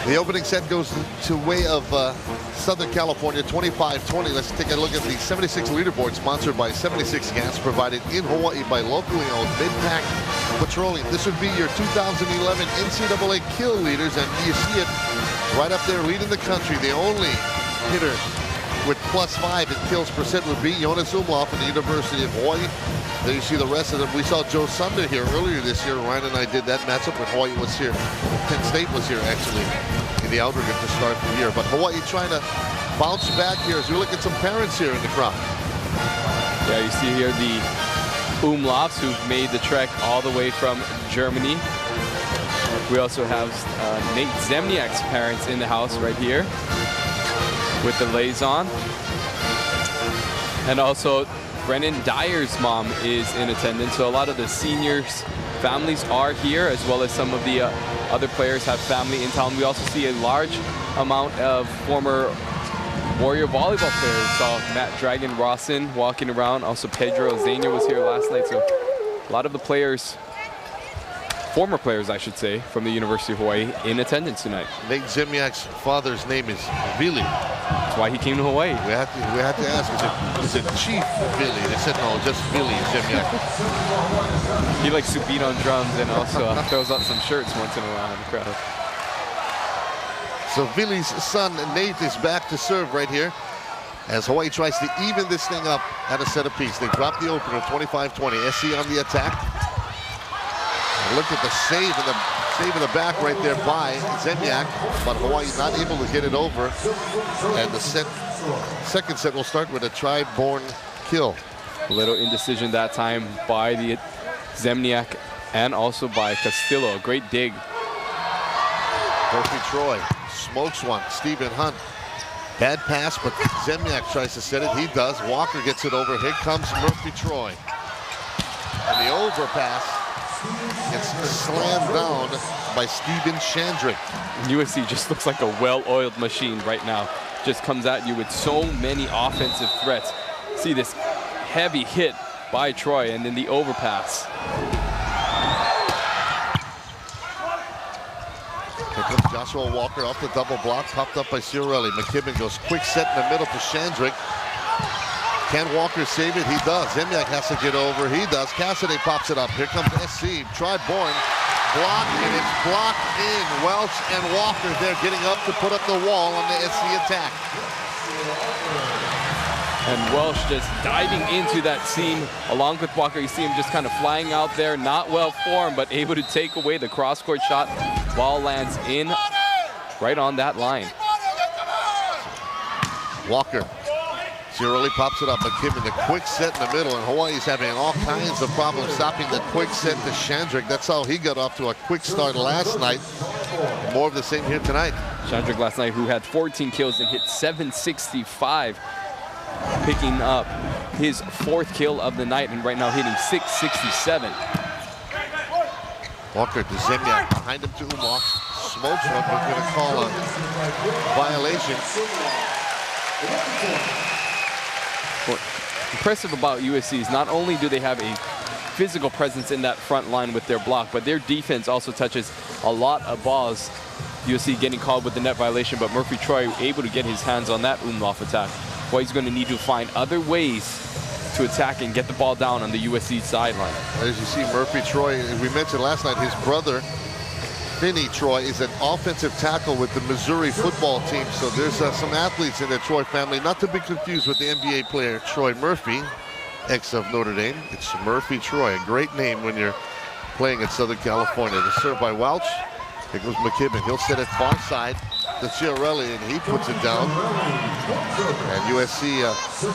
The opening set goes to way of Southern California, 25-20. Let's take a look at the 76 leaderboard, sponsored by 76 Gas, provided in Hawaii by locally owned Mid-Pack Petroleum. This would be your 2011 NCAA kill leaders, and you see it right up there leading the country. The only hitter with +5 in kills percent would be Jonas Umlauf from the University of Hawaii. There you see the rest of them. We saw Joe Sunder here earlier this year. Ryan and I did that matchup when Hawaii was here. Penn State was here actually in the outrigger to start the year. But Hawaii trying to bounce back here as we look at some parents here in the crowd. Yeah, you see here the Umlaufs who've made the trek all the way from Germany. We also have Nejc Zemljak's parents in the house right here with the liaison. And also Brennon Dyer's mom is in attendance. So a lot of the seniors' families are here, as well as some of the other players have family in town. We also see a large amount of former Warrior volleyball players. Saw Matt Dragon Rawson walking around. Also Pedro Zania was here last night. So a lot of the players, former players I should say, from the University of Hawaii in attendance tonight. Nejc Zemljak's father's name is Billy. That's why he came to Hawaii. We had to ask, is it Chief Billy? They said no, just Billy Zemljak. He likes to beat on drums and also throws out some shirts once in a while in the crowd. So Billy's son Nate is back to serve right here as Hawaii tries to even this thing up at a set apiece. They drop the opener 25-20. SC on the attack. And look at the save in the back right there by Zemljak, but Hawaii not able to get it over. And the second set will start with a tri-born kill. A little indecision that time by the Zemljak and also by Castillo. A great dig. Murphy Troy smokes one. Stephen Hunt. Bad pass, but Zemljak tries to set it. He does. Walker gets it over. Here comes Murphy Troy. And the overpass gets slammed down by Steven Shandrick. USC just looks like a well-oiled machine right now. Just comes at you with so many offensive threats. See this heavy hit by Troy and then the overpass. Here comes Joshua Walker off the double block, popped up by Ciarelli. McKibben goes quick set in the middle to Shandrick. Can Walker save it? He does. Zemljak has to get over. He does. Cassidy pops it up. Here comes SC. Tri-born. Blocked, and it's blocked in. Welch and Walker there getting up to put up the wall on the SC attack. And Welch just diving into that seam along with Walker. You see him just kind of flying out there, not well formed, but able to take away the cross-court shot. Ball lands in right on that line. Walker. Ciarelli pops it up. McKibben, the quick set in the middle, and Hawaii's having all kinds of problems stopping the quick set to Shandrick. That's how he got off to a quick start last night. More of the same here tonight. Shandrick last night, who had 14 kills and hit 765, picking up his 4th kill of the night, and right now hitting 667. Walker to Zemljak, behind him to Umlauf. Smokes one, but going to call a violation. What impressive about USC is not only do they have a physical presence in that front line with their block, but their defense also touches a lot of balls. USC getting called with the net violation, but Murphy Troy able to get his hands on that Umlauf attack. Well, he's going to need to find other ways to attack and get the ball down on the USC sideline. As you see, Murphy Troy, we mentioned last night, his brother, Finney Troy, is an offensive tackle with the Missouri football team. So there's some athletes in the Troy family, not to be confused with the NBA player Troy Murphy, ex of Notre Dame. It's Murphy Troy, a great name when you're playing in Southern California. The serve by Welch. Here goes McKibben. He'll set it far side to Ciarelli, and he puts it down. And USC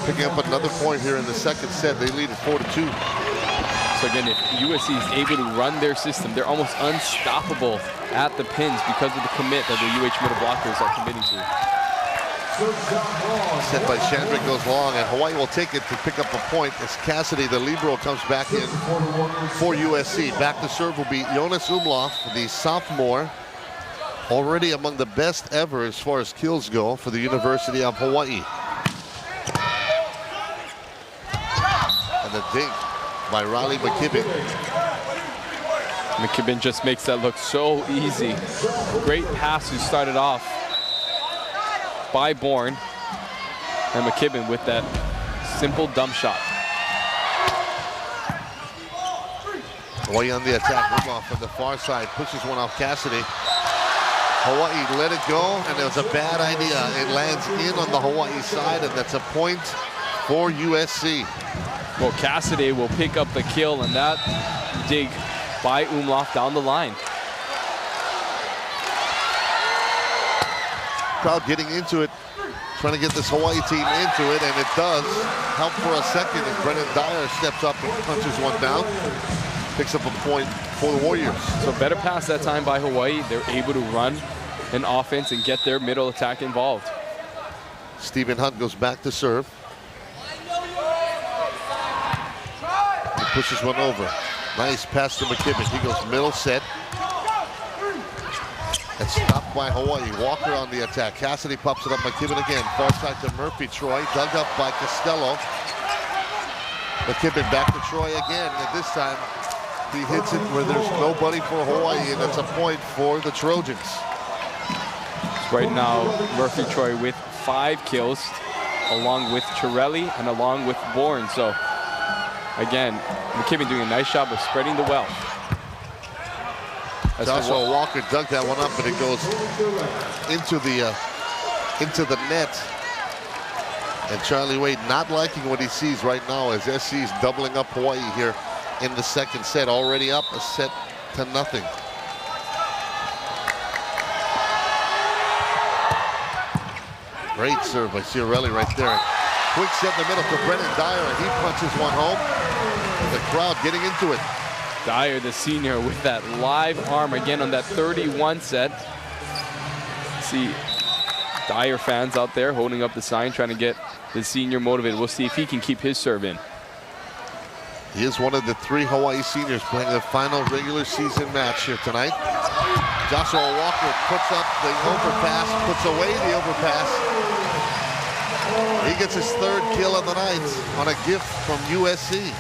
picking up another point here in the second set. They lead at 4-2. So again, if USC is able to run their system, they're almost unstoppable at the pins because of the commit that the UH middle blockers are committing to. Set by Shandrick goes long, and Hawaii will take it to pick up a point as Cassidy, the libero, comes back in for USC. Back to serve will be Jonas Umlauf, the sophomore, already among the best ever as far as kills go for the University of Hawaii. And the dink by Riley McKibben. McKibben just makes that look so easy. Great pass who started off by Bourne. And McKibben with that simple dump shot. Hawaii on the attack. Umlauf from the far side pushes one off Cassidy. Hawaii let it go, and it was a bad idea. It lands in on the Hawaii side, and that's a point for USC. Well, Cassidy will pick up the kill, and that dig by Umlauf down the line. Crowd getting into it, trying to get this Hawaii team into it, and it does. Help for a second as Brennon Dyer steps up and punches one down. Picks up a point for the Warriors. So better pass that time by Hawaii. They're able to run an offense and get their middle attack involved. Stephen Hunt goes back to serve. He pushes one over. Nice pass to McKibben. He goes middle set. And stopped by Hawaii. Walker on the attack. Cassidy pops it up. McKibben again. Far side to Murphy. Troy dug up by Costello. McKibben back to Troy again. And this time he hits it where there's nobody for Hawaii. And that's a point for the Trojans. Right now, Murphy Troy with 5 kills, along with Chiarelli and along with Bourne. So again, McKibben doing a nice job of spreading the wealth. Joshua Walker dug that one up, but it goes into the net. And Charlie Wade not liking what he sees right now as SC is doubling up Hawaii here in the second set. Already up a set to nothing. Great serve by Chiarelli right there. Quick set in the middle to Brennon Dyer, and he punches one home. The crowd getting into it. Dyer, the senior, with that live arm again on that 31 set. See Dyer fans out there holding up the sign, trying to get the senior motivated. We'll see if he can keep his serve in. He is one of the 3 Hawaii seniors playing the final regular season match here tonight. Joshua Walker puts up the overpass, puts away the overpass. He gets his 3rd kill of the night on a gift from USC.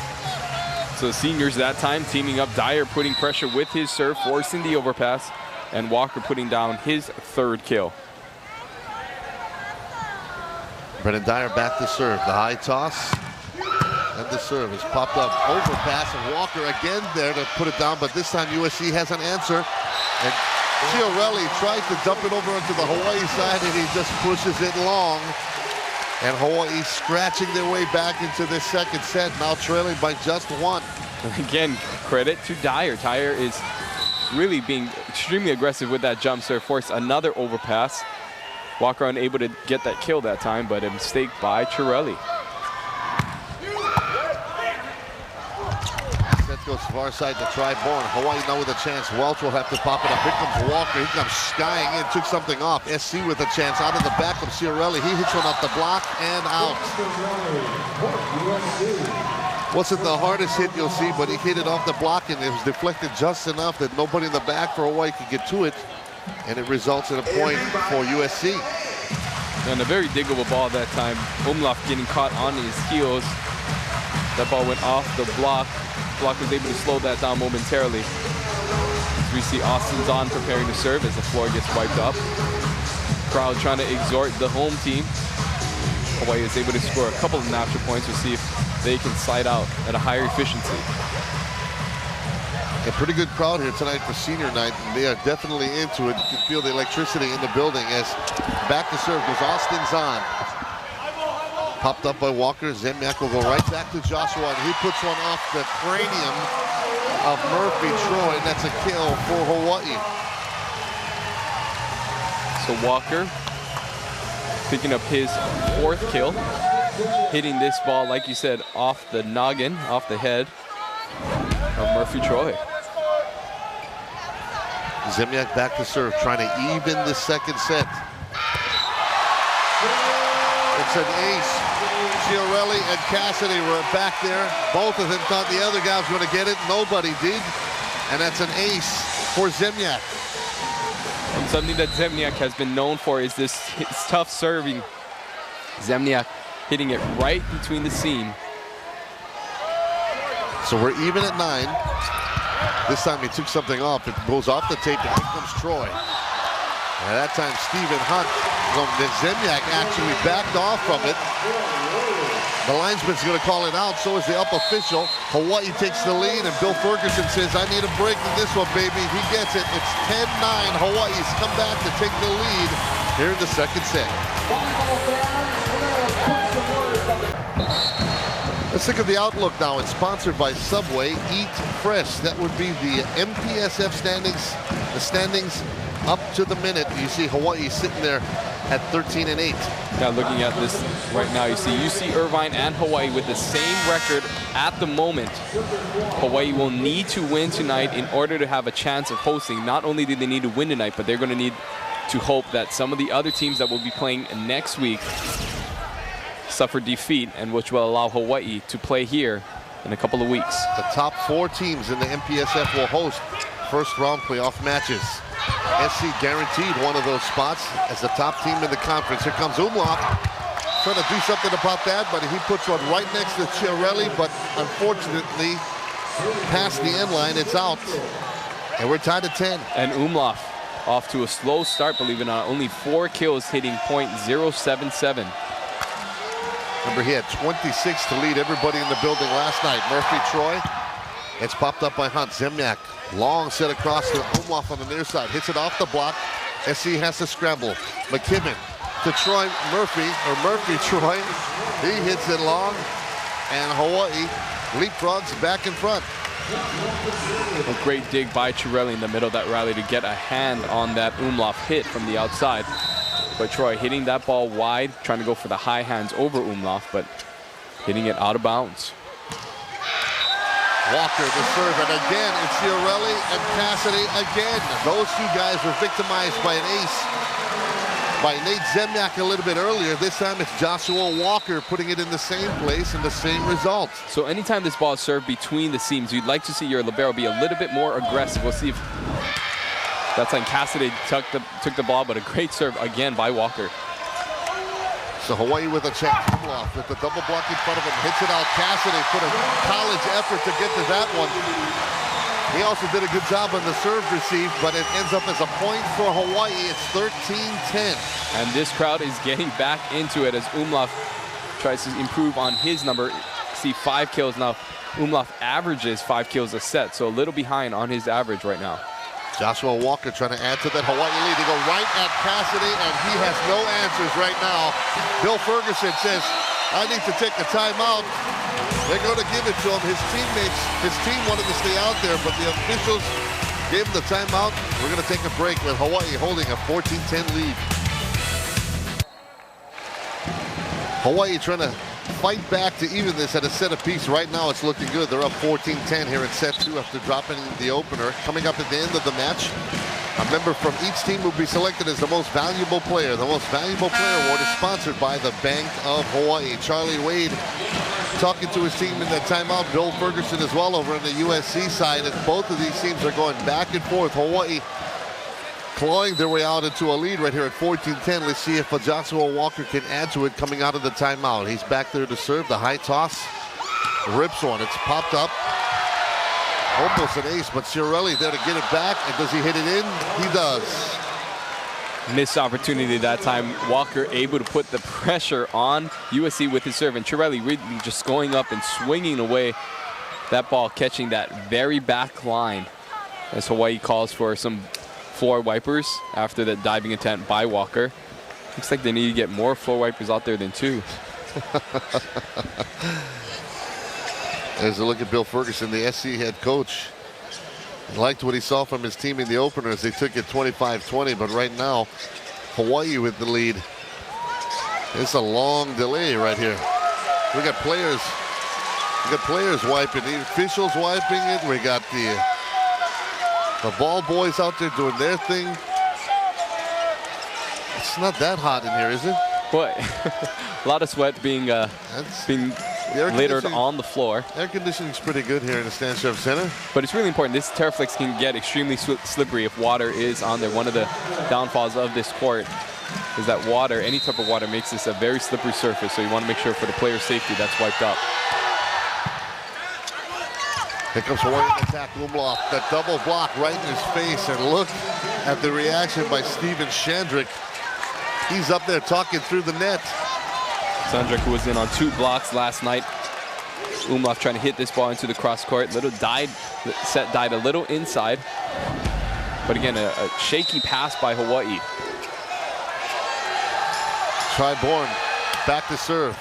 So seniors that time teaming up. Dyer putting pressure with his serve, forcing the overpass, and Walker putting down his 3rd kill. Brennon Dyer back to serve. The high toss. And the serve is popped up. Overpass, and Walker again there to put it down, but this time USC has an answer. And Chiarelli tried to dump it over onto the Hawaii side, and he just pushes it long. And Hawaii scratching their way back into this second set, now trailing by just 1. Again, credit to Dyer. Dyer is really being extremely aggressive with that jump serve. Forced another overpass. Walker unable to get that kill that time, but a mistake by Chiarelli. Goes far side to try Bourne. Hawaii now with a chance. Welch will have to pop it up. Here comes Walker. He comes skying in. Took something off. SC with a chance. Out of the back of Chiarelli. He hits one off the block and out. Wasn't the hardest hit you'll see, but he hit it off the block and it was deflected just enough that nobody in the back for Hawaii could get to it. And it results in a point for USC. And a very diggable ball that time. Umlauf getting caught on his heels. That ball went off the block. Block was able to slow that down momentarily. As we see Austin Zahn preparing to serve as the floor gets wiped up. Crowd trying to exhort the home team. Hawaii is able to score a couple of natural points. We'll see if they can slide out at a higher efficiency. A pretty good crowd here tonight for senior night, and they are definitely into it. You can feel the electricity in the building as back to serve goes Austin Zahn. Popped up by Walker. Zemljak will go right back to Joshua, and he puts one off the cranium of Murphy Troy, and that's a kill for Hawaii. So Walker picking up his 4th kill, hitting this ball, like you said, off the noggin, off the head of Murphy Troy. Zemljak back to serve, trying to even the second set. It's an ace. Chiarelli and Cassidy were back there. Both of them thought the other guy was going to get it. Nobody did. And that's an ace for Zemljak. And something that Zemljak has been known for is this tough serving. Zemljak hitting it right between the seam. So we're even at 9. This time he took something off. It goes off the tape, and here comes Troy. And that time Stephen Hunt from Zemljak actually backed off from it. The linesman's going to call it out, so is the up official. Hawaii takes the lead, and Bill Ferguson says, I need a break in this one, baby. He gets it. It's 10-9. Hawaii's come back to take the lead here in the second set. Let's look at the outlook now. It's sponsored by Subway. Eat fresh. That would be the MPSF standings. The standings up to the minute. You see Hawaii sitting there at 13-8. Now looking at this right now, you see UC Irvine and Hawaii with the same record at the moment. Hawaii will need to win tonight in order to have a chance of hosting. Not only do they need to win tonight, but they're going to need to hope that some of the other teams that will be playing next week suffer defeat, and which will allow Hawaii to play here in a couple of weeks. The top 4 teams in the MPSF will host first round playoff matches. SC guaranteed one of those spots as the top team in the conference. Here comes Umlauf, trying to do something about that, but he puts one right next to Chiarelli, but unfortunately, past the end line, it's out. And we're tied at 10. And Umlauf off to a slow start, believe it or not, only 4 kills, hitting .077. Remember, he had 26 to lead everybody in the building last night. Murphy, Troy. It's popped up by Hunt. Zemljak, long set across to Umlauf on the near side. Hits it off the block. SC has to scramble. McKibben to Troy Murphy, or Murphy Troy. He hits it long, and Hawaii leapfrogs back in front. A great dig by Chiarelli in the middle of that rally to get a hand on that Umlauf hit from the outside. But Troy hitting that ball wide, trying to go for the high hands over Umlauf, but hitting it out of bounds. Walker the serve, and again it's Chiarelli and Cassidy again. Those 2 guys were victimized by an ace by Nejc Zemljak a little bit earlier. This time it's Joshua Walker putting it in the same place and the same result. So anytime this ball is served between the seams, you'd like to see your libero be a little bit more aggressive. We'll see if that time Cassidy took the ball, but a great serve again by Walker. So Hawaii with a chance. Umlauf with the double block in front of him, hits it out. Cassidy put a college effort to get to that one. He also did a good job on the serve receive, but it ends up as a point for Hawaii. It's 13-10. And this crowd is getting back into it as Umlauf tries to improve on his number. See, 5 kills now. Umlauf averages 5 kills a set, so a little behind on his average right now. Joshua Walker trying to add to that Hawaii lead. They go right at Cassidy, and he has no answers right now. Bill Ferguson says, I need to take a timeout. They're going to give it to him. His teammates, his team wanted to stay out there, but the officials gave him the timeout. We're going to take a break with Hawaii holding a 14-10 lead. Hawaii trying to fight back to even this at a set apiece. Right now it's looking good. They're up 14-10 here in set 2 after dropping the opener. Coming up at the end of the match, a member from each team will be selected as the most valuable player. The most valuable player award is sponsored by the Bank of Hawaii. Charlie Wade talking to his team in that timeout. Bill Ferguson as well over on the USC side, and both of these teams are going back and forth. Hawaii clawing their way out into a lead right here at 14-10. Let's see if Joshua Walker can add to it coming out of the timeout. He's back there to serve. The high toss rips one. It's popped up. Almost an ace, but Chiarelli there to get it back. And does he hit it in? He does. Missed opportunity that time. Walker able to put the pressure on USC with his serve, and Chiarelli really just going up and swinging away that ball, catching that very back line as Hawaii calls for some floor wipers after that diving attempt by Walker. Looks like they need to get more floor wipers out there than 2. There's a look at Bill Ferguson, the SC head coach. He liked what he saw from his team in the opener as they took it 25-20, but right now, Hawaii with the lead. It's a long delay right here. We got players wiping, the officials wiping it. We got the ball boys out there doing their thing. It's not that hot in here, is it? Boy, a lot of sweat being littered on the floor. Air conditioning's pretty good here in the Stan Sheriff Center. But it's really important. This Terraflex can get extremely slippery if water is on there. One of the downfalls of this court is that water, any type of water, makes this a very slippery surface. So you want to make sure for the player's safety that's wiped up. Here comes Hawaii in attack. Umlauf, that double block right in his face. And look at the reaction by Steven Shandrick. He's up there talking through the net. Zemljak was in on 2 blocks last night. Umlauf trying to hit this ball into the cross court. Set died a little inside. But again, a shaky pass by Hawaii. Triborn back to serve.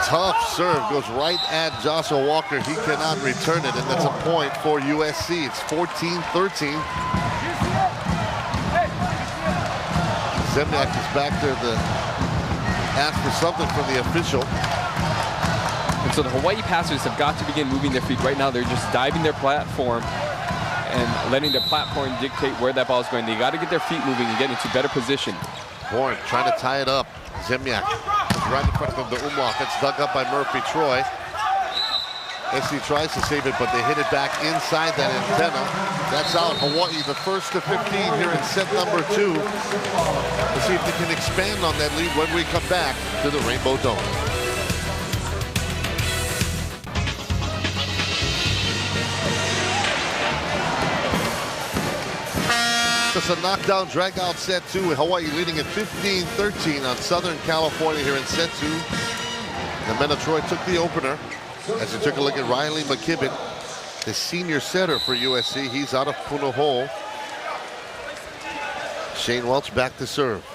Tough serve, goes right at Joshua Walker. He cannot return it, and that's a point for USC. It's 14-13. Zemljak is back there to ask for something from the official. And so the Hawaii passers have got to begin moving their feet. Right now, they're just diving their platform and letting their platform dictate where that ball is going. They got to get their feet moving and get into better position. Bourne trying to tie it up. Zemljak right in front of the Umlauf. It's dug up by Murphy Troy. SC tries to save it, but they hit it back inside that antenna. That's out. Hawaii, the first to 15 here in set number 2. We'll see if they can expand on that lead when we come back to the Rainbow Dome. It's a knockdown, drag-out set 2 with Hawaii leading at 15-13 on Southern California here in set 2. The men of Troy took the opener as they took a look at Riley McKibben, the senior setter for USC. He's out of Punahou. Shane Welch back to serve.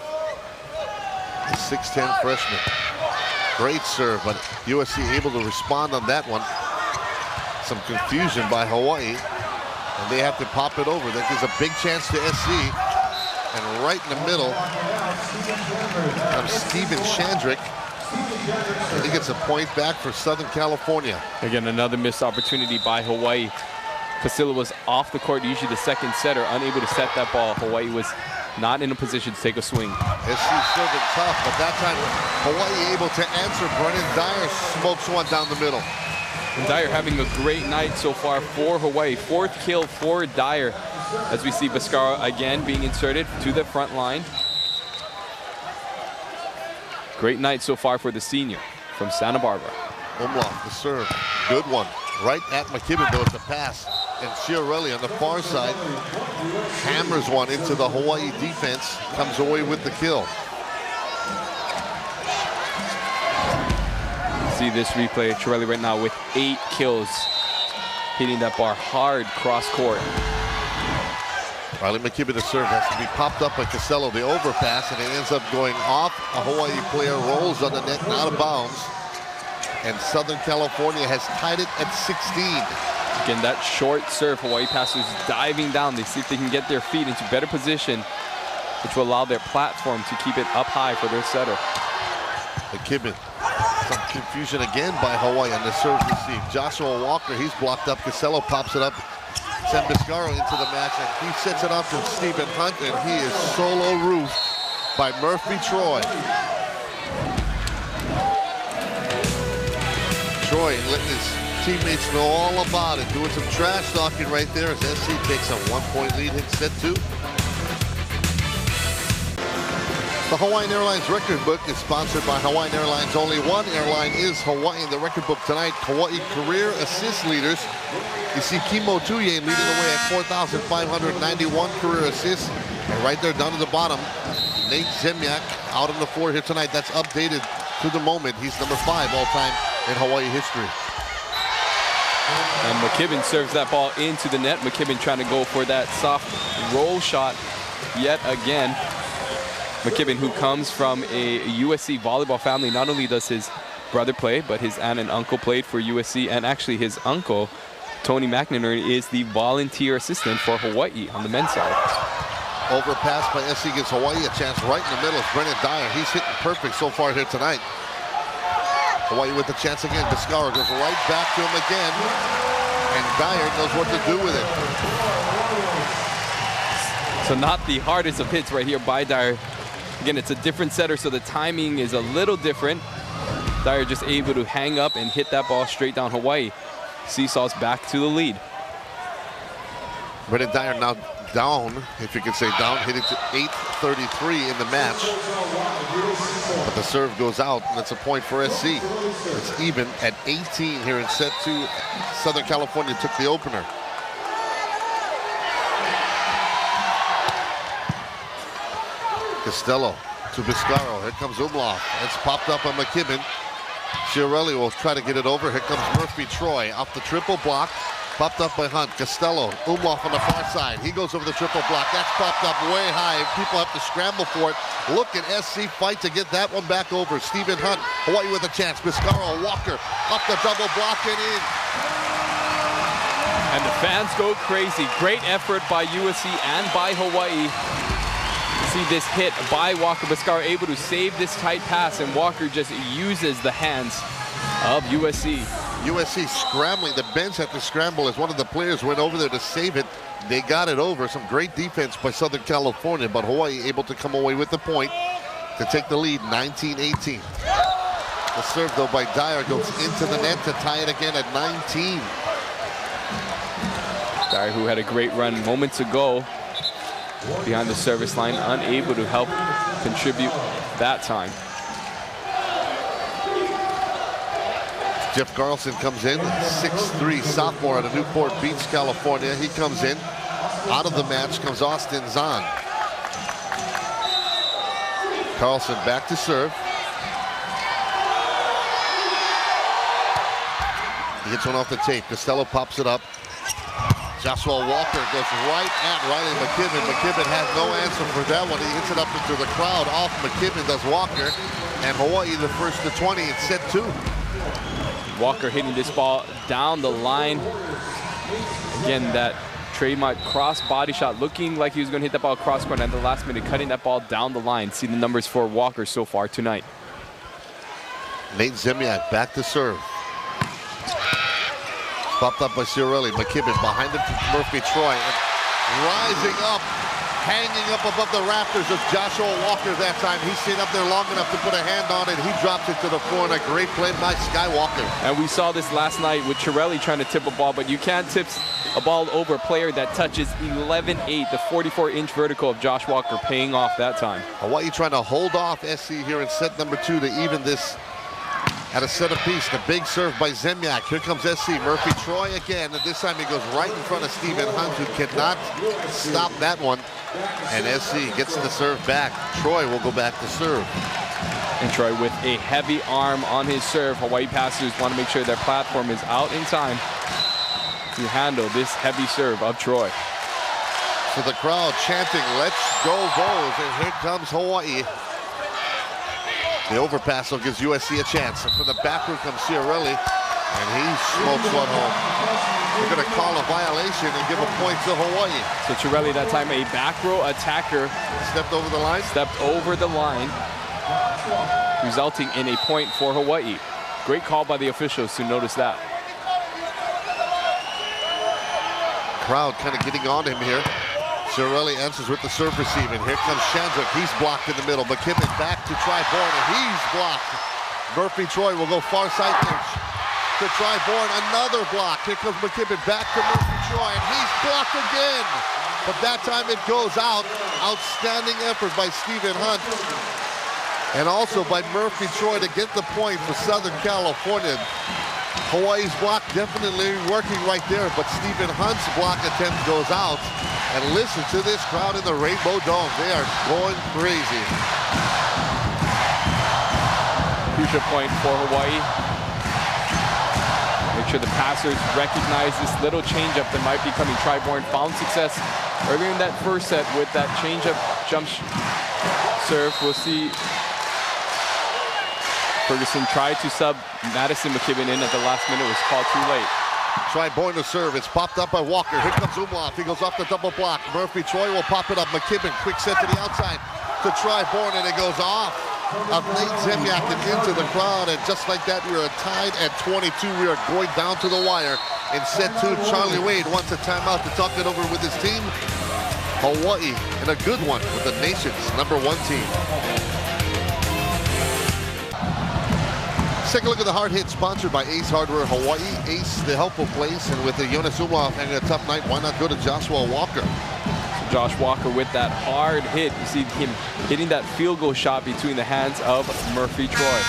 The 6'10 freshman. Great serve, but USC able to respond on that one. Some confusion by Hawaii. And they have to pop it over. That gives a big chance to SC. And right in the middle comes Steven Shandrick. And he gets a point back for Southern California. Again, another missed opportunity by Hawaii. Casilla was off the court, usually the second setter, unable to set that ball. Hawaii was not in a position to take a swing. SC serving tough, but that time Hawaii able to answer. Brennon Dyer smokes one down the middle. And Dyer having a great night so far for Hawaii. 4th kill for Dyer as we see Bascara again being inserted to the front line. Great night so far for the senior from Santa Barbara. Umlauf, the serve. Good one. Right at McKibben, though, it's a pass. And Chiarelli on the far side hammers one into the Hawaii defense. Comes away with the kill. See this replay of Chiarelli right now with 8 kills, hitting that bar hard cross court. Riley McKibben, the serve has to be popped up by Costello, the overpass, and it ends up going off. A Hawaii player rolls on the net and out of bounds. And Southern California has tied it at 16. Again, that short serve, Hawaii passers diving down. They see if they can get their feet into better position, which will allow their platform to keep it up high for their setter. McKibben. Some confusion again by Hawaii on the serve receive. Joshua Walker, he's blocked up. Costello pops it up. Send Bascara into the match, and he sets it up to Stephen Hunt, and he is solo roofed by Murphy Troy. Troy letting his teammates know all about it, doing some trash talking right there as SC takes a 1-point lead in set 2. The Hawaiian Airlines record book is sponsored by Hawaiian Airlines. Only one airline is Hawaiian. The record book tonight, Hawaii career assist leaders. You see Kimo Tuye leading the way at 4,591 career assists. And right there down to the bottom, Nejc Zemljak out on the floor here tonight. That's updated to the moment. He's number 5 all-time in Hawaii history. And McKibben serves that ball into the net. McKibben trying to go for that soft roll shot yet again. McKibben, who comes from a USC volleyball family. Not only does his brother play, but his aunt and uncle played for USC. And actually his uncle, Tony McNamara, is the volunteer assistant for Hawaii on the men's side. Overpass by SC gives Hawaii a chance right in the middle. It's Brennon Dyer. He's hitting perfect so far here tonight. Hawaii with the chance again. Bascara goes right back to him again. And Dyer knows what to do with it. So not the hardest of hits right here by Dyer. Again, it's a different setter, so the timing is a little different. Dyer just able to hang up and hit that ball straight down. Hawaii seesaws back to the lead. Brennon Dyer now down, if you can say down, hitting to 8:33 in the match. But the serve goes out, and it's a point for SC. It's even at 18 here in set 2. Southern California took the opener. Costello to Biscaro. Here comes Umlauf. It's popped up on McKibben. Chiarelli will try to get it over. Here comes Murphy Troy off the triple block. Popped up by Hunt. Costello. Umlauf on the far side. He goes over the triple block. That's popped up way high. People have to scramble for it. Look at SC fight to get that one back over. Stephen Hunt. Hawaii with a chance. Biscaro. Walker up the double block and in. And the fans go crazy. Great effort by USC and by Hawaii. See this hit by Walker. Biscaro able to save this tight pass, and Walker just uses the hands of USC. USC scrambling. The bench had to scramble as one of the players went over there to save it. They got it over. Some great defense by Southern California, but Hawaii able to come away with the point to take the lead, 19-18. The serve, though, by Dyer goes into the net to tie it again at 19. Dyer, who had a great run moments ago behind the service line, unable to help contribute that time. Jeff Carlson comes in, 6'3", sophomore out of Newport Beach, California. He comes in. Out of the match comes Austin Zahn. Carlson back to serve. He hits one off the tape. Costello pops it up. Joshua Walker goes right at Riley McKibben. McKibben has no answer for that one. He hits it up into the crowd. Off McKibben does Walker. And Hawaii the first to 20 in set 2. Walker hitting this ball down the line. Again, that trademark cross body shot, looking like he was going to hit that ball cross court, and at the last minute cutting that ball down the line. See the numbers for Walker so far tonight. Nate Zemljak back to serve. Popped up by Chiarelli. McKibben behind him to Murphy Troy. And rising up, hanging up above the rafters of Joshua Walker that time. He stayed up there long enough to put a hand on it. He drops it to the floor, and a great play by Skywalker. And we saw this last night with Chiarelli trying to tip a ball, but you can't tip a ball over a player that touches 11-8, the 44-inch vertical of Josh Walker paying off that time. Hawaii trying to hold off SC here in set number 2 to even this at a set apiece. The big serve by Zemljak. Here comes SC. Murphy Troy again, and this time he goes right in front of Stephen Hunt, who cannot stop that one. And SC gets the serve back. Troy will go back to serve. And Troy with a heavy arm on his serve. Hawaii passers want to make sure their platform is out in time to handle this heavy serve of Troy. So the crowd chanting, "Let's go Vols," and here comes Hawaii. The overpass will gives USC a chance. And from the back row comes Chiarelli, and he smokes one home. They're going to call a violation and give a point to Hawaii. So Chiarelli that time, a back row attacker. Stepped over the line? Stepped over the line, resulting in a point for Hawaii. Great call by the officials to notice that. Crowd kind of getting on him here. Chiarelli answers with the serve receiving. Here comes Shandrick. He's blocked in the middle. McKibben back to Tri-Born, and he's blocked. Murphy Troy will go far side pitch to Tri-Born. Another block. Here comes McKibben back to Murphy Troy, and he's blocked again. But that time it goes out. Outstanding effort by Stephen Hunt. And also by Murphy Troy to get the point for Southern California. Hawaii's block definitely working right there, but Stephen Hunt's block attempt goes out. And listen to this crowd in the Rainbow Dome. They are going crazy. Crucial point for Hawaii. Make sure the passers recognize this little changeup that might be coming. Tri-Born found success earlier in that first set with that changeup jump serve. We'll see. Ferguson tried to sub Madison McKibben in at the last minute. Was called too late. Tri-Born to serve. It's popped up by Walker. Here comes Umlauf. He goes off the double block. Murphy Troy will pop it up. McKibben, quick set to the outside to Tri-Born, and it goes off of Nate Zemljak and into the crowd. And just like that, we are tied at 22. We are going down to the wire. In set 2, Charlie Wade wants a timeout to talk it over with his team. Hawaii in a good one with the nation's #1 team. Let's take a look at the hard hit sponsored by Ace Hardware Hawaii. Ace, the helpful place, and with the Jonas Umlauf having a tough night, why not go to Joshua Walker? Josh Walker with that hard hit. You see him hitting that field goal shot between the hands of Murphy Troy.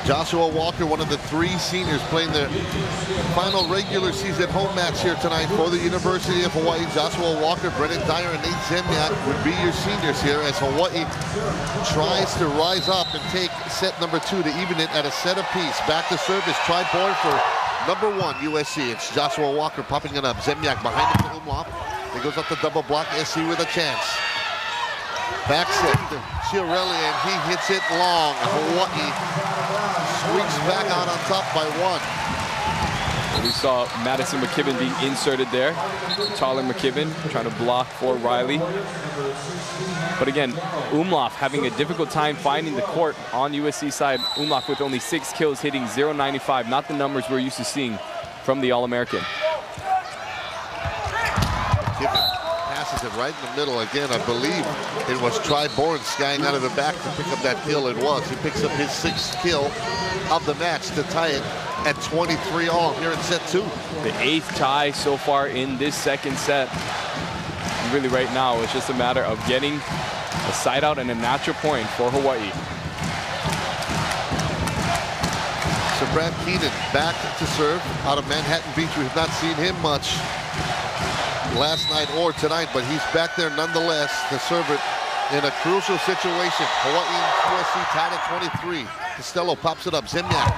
Joshua Walker, one of the 3 seniors playing their final regular season home match here tonight for the University of Hawaii. Joshua Walker, Brennon Dyer, and Nejc Zemljak would be your seniors here as Hawaii tries to rise up and take set number 2 to even it at a set apiece. Back to service, try point for number 1, USC. It's Joshua Walker popping it up. Zemljak behind him to Umlauf. He goes up the double block. SC with a chance. Back set to Chiarelli, and he hits it long. Hawaii squeaks back out on top by 1. We saw Madison McKibben being inserted there. Taller McKibben trying to block for Riley. But again, Umlauf having a difficult time finding the court on USC side. Umlauf with only 6 kills, hitting .095, not the numbers we're used to seeing from the All-American. McKibben passes it right in the middle. Again, I believe it was Tri Bourne skying out of the back to pick up that kill. It was. He picks up his 6th kill of the match to tie it at 23 all here in set 2. The 8th tie so far in this second set. And really right now, it's just a matter of getting a side out and a natural point for Hawaii. So Brad Keenan back to serve out of Manhattan Beach. We've not seen him much last night or tonight, but he's back there nonetheless to serve it in a crucial situation. Hawaii and USC tied at 23. Costello pops it up. Zemljak,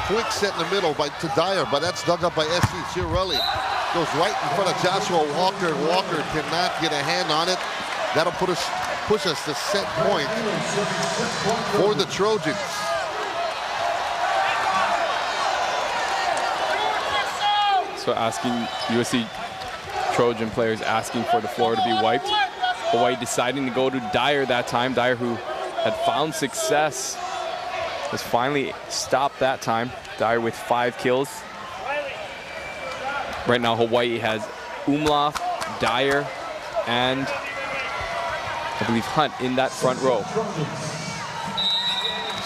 quick set in the middle to Dyer, but that's dug up by SC. Chiarelli goes right in front of Joshua Walker. Walker cannot get a hand on it. That'll push us to set point for the Trojans. So asking USC Trojan players asking for the floor to be wiped. Hawaii deciding to go to Dyer that time. Dyer, who had found success, was finally stopped that time. Dyer with 5 kills. Right now, Hawaii has Umlauf, Dyer, and I believe Hunt in that front row.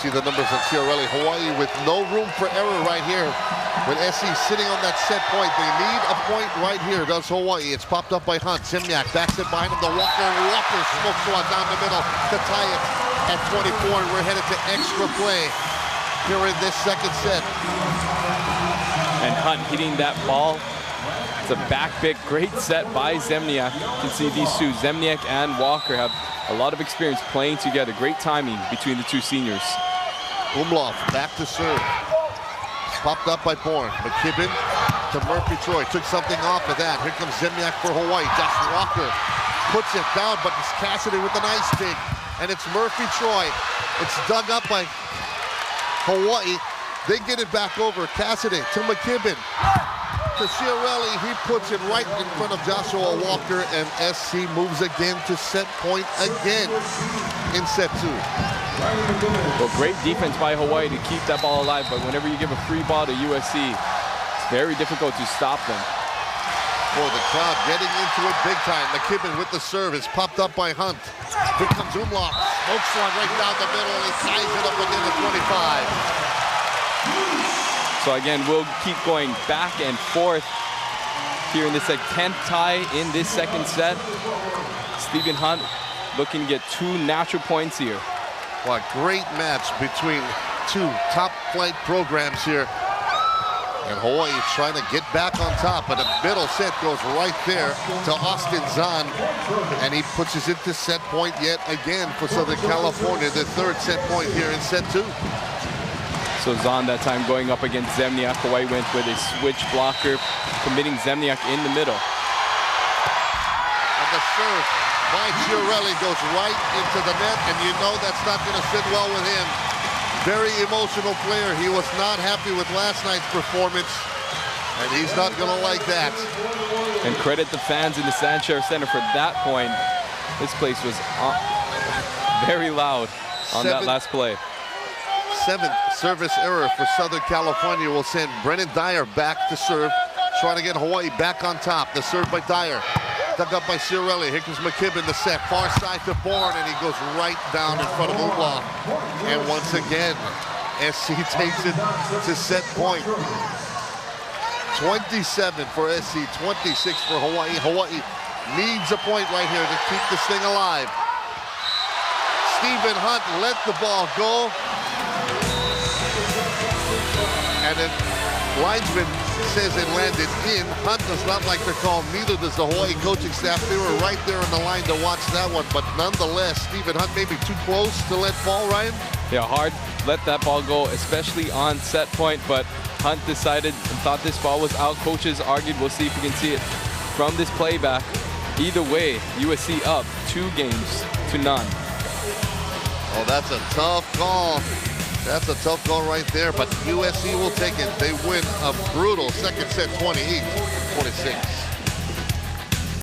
See the numbers of Chiarelli. Hawaii with no room for error right here. With SC sitting on that set point, they need a point right here, does Hawaii. It's popped up by Hunt. Zemljak backs it behind him to Walker, and Walker smokes one down the middle to tie it at 24, and we're headed to extra play here in this second set. And Hunt hitting that ball. It's a back pick, great set by Zemljak. You can see these two, Zemljak and Walker, have a lot of experience playing together. Great timing between the 2 seniors. Umlauf back to serve. Popped up by Bourne. McKibben to Murphy Troy. Took something off of that. Here comes Zemljak for Hawaii. Josh Walker puts it down, but it's Cassidy with a nice dig. And it's Murphy Troy. It's dug up by Hawaii. They get it back over. Cassidy to McKibben. To Chiarelli. He puts it right in front of Joshua Walker, and SC moves again to set point again in set 2. Well, great defense by Hawaii to keep that ball alive, but whenever you give a free ball to USC, it's very difficult to stop them. Boy, the crowd getting into it big time. McKibben with the serve is popped up by Hunt. Here comes Umlauf. Smokes one right down the middle, and he ties it up again to 25. So again, we'll keep going back and forth here in this 10th tie in this second set. Stephen Hunt looking to get 2 natural points here. What a great match between 2 top-flight programs here. And Hawaii trying to get back on top, but the middle set goes right there to Austin Zahn, and he pushes it to set point yet again for Southern California, the 3rd set point here in set 2. So Zahn that time going up against Zemljak. Hawaii went with a switch blocker, committing Zemljak in the middle. And the serve by Chiarelli goes right into the net, and you know that's not going to sit well with him. Very emotional player. He was not happy with last night's performance, and he's not going to like that. And credit the fans in the Sanchez Center for that point. This place was very loud on that last play. 7th service error for Southern California will send Brennon Dyer back to serve, trying to get Hawaii back on top. The serve by Dyer. Dug up by Chiarelli. Here comes McKibben, the set. Far side to Bourne, and he goes right down in front of Umlauf. And once again, SC takes it to set point. 27 for SC, 26 for Hawaii. Hawaii needs a point right here to keep this thing alive. Stephen Hunt let the ball go. And then linesman says it landed in. Hunt does not like the call, neither does the Hawaii coaching staff. They were right there on the line to watch that one, but nonetheless, Stephen Hunt maybe too close to let fall, Ryan? Yeah, hard let that ball go, especially on set point, but Hunt decided and thought this ball was out. Coaches argued. We'll see if we can see it from this playback. Either way, USC up 2 games to none. Oh, that's a tough call. That's a tough call right there, but USC will take it. They win a brutal second set, 28-26.